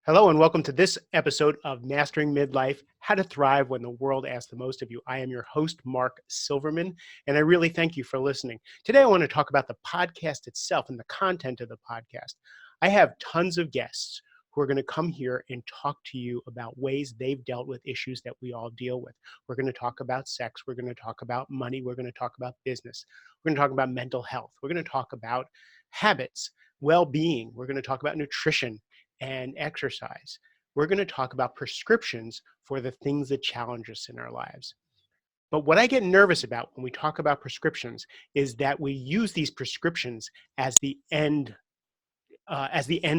Hello and welcome to this episode of Mastering Midlife, How to Thrive When the World Asks the Most of You. I am your host, Mark Silverman, and I really thank you for listening. Today, I want to talk about the podcast itself and the content of the podcast. I have tons of guests who are going to come here and talk to you about ways they've dealt with issues that we all deal with. We're going to talk about sex. We're going to talk about money. We're going to talk about business. We're going to talk about mental health. We're going to talk about habits, well-being. We're going to talk about nutrition and exercise. We're going to talk about prescriptions for the things that challenge us in our lives. But what I get nervous about when we talk about prescriptions is that we use these prescriptions as the end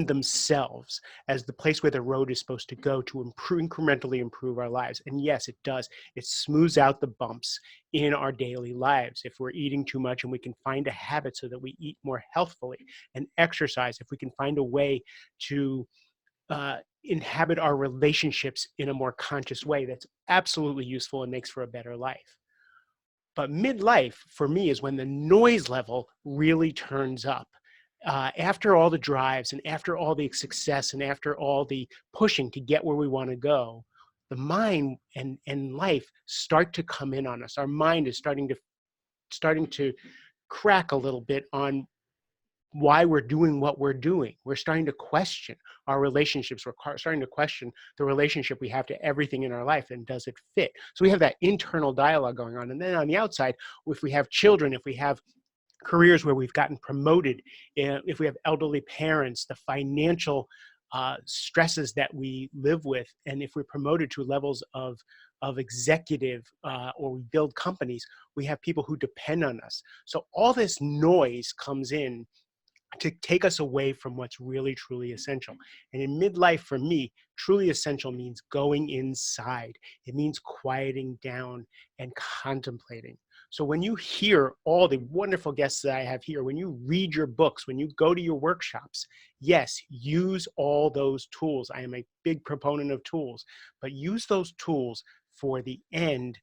themselves, as the place where the road is supposed to go to incrementally improve our lives. And yes, it does. It smooths out the bumps in our daily lives. If we're eating too much and we can find a habit so that we eat more healthfully, and exercise, if we can find a way to inhabit our relationships in a more conscious way, that's absolutely useful and makes for a better life. But midlife, for me, is when the noise level really turns up. After all the drives and after all the success and after all the pushing to get where we want to go, the mind and life start to come in on us. Our mind is starting to crack a little bit on why we're doing what we're doing. We're starting to question our relationships. We're starting to question the relationship we have to everything in our life, and does it fit? So we have that internal dialogue going on. And then on the outside, if we have children, if we have careers where we've gotten promoted, if we have elderly parents, the financial stresses that we live with, and if we're promoted to levels of executive or we build companies, we have people who depend on us. So all this noise comes in to take us away from what's really, truly essential. And in midlife, for me, truly essential means going inside. It means quieting down and contemplating. So when you hear all the wonderful guests that I have here, when you read your books, when you go to your workshops, yes, use all those tools. I am a big proponent of tools, but use those tools for the end,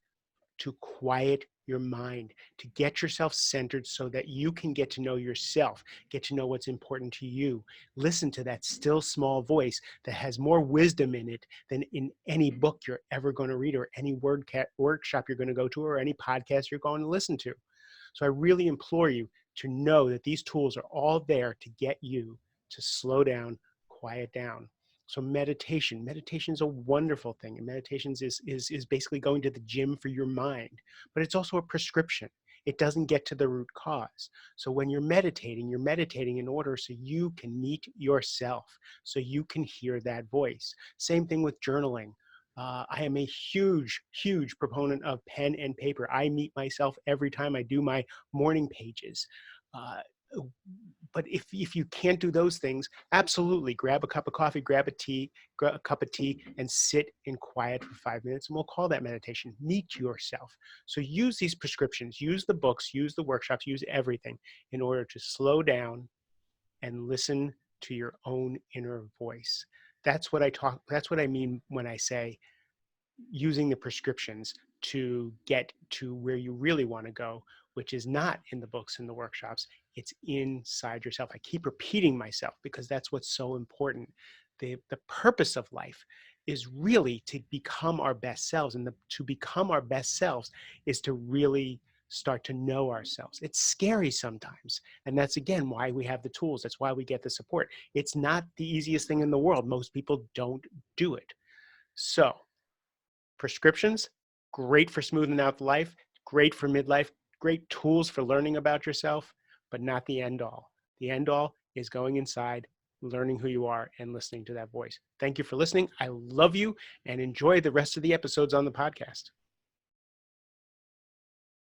to quiet your mind, to get yourself centered so that you can get to know yourself, get to know what's important to you. Listen to that still small voice that has more wisdom in it than in any book you're ever going to read, or any workshop you're going to go to, or any podcast you're going to listen to. So I really implore you to know that these tools are all there to get you to slow down, quiet down. So meditation is a wonderful thing. And meditation is basically going to the gym for your mind, but it's also a prescription. It doesn't get to the root cause. So when you're meditating in order so you can meet yourself, so you can hear that voice. Same thing with journaling. I am a huge, huge proponent of pen and paper. I meet myself every time I do my morning pages. But if you can't do those things, absolutely grab a cup of coffee, grab a cup of tea, and sit in quiet for 5 minutes, and we'll call that meditation. Meet yourself. So use these prescriptions, use the books, use the workshops, use everything in order to slow down and listen to your own inner voice. That's what I mean when I say using the prescriptions to get to where you really want to go, which is not in the books and the workshops. It's inside yourself. I keep repeating myself because that's what's so important. The purpose of life is really to become our best selves. And to become our best selves is to really start to know ourselves. It's scary sometimes. And that's, again, why we have the tools. That's why we get the support. It's not the easiest thing in the world. Most people don't do it. So prescriptions, great for smoothing out the life, great for midlife, great tools for learning about yourself, but not the end all. The end all is going inside, learning who you are, and listening to that voice. Thank you for listening. I love you, and enjoy the rest of the episodes on the podcast.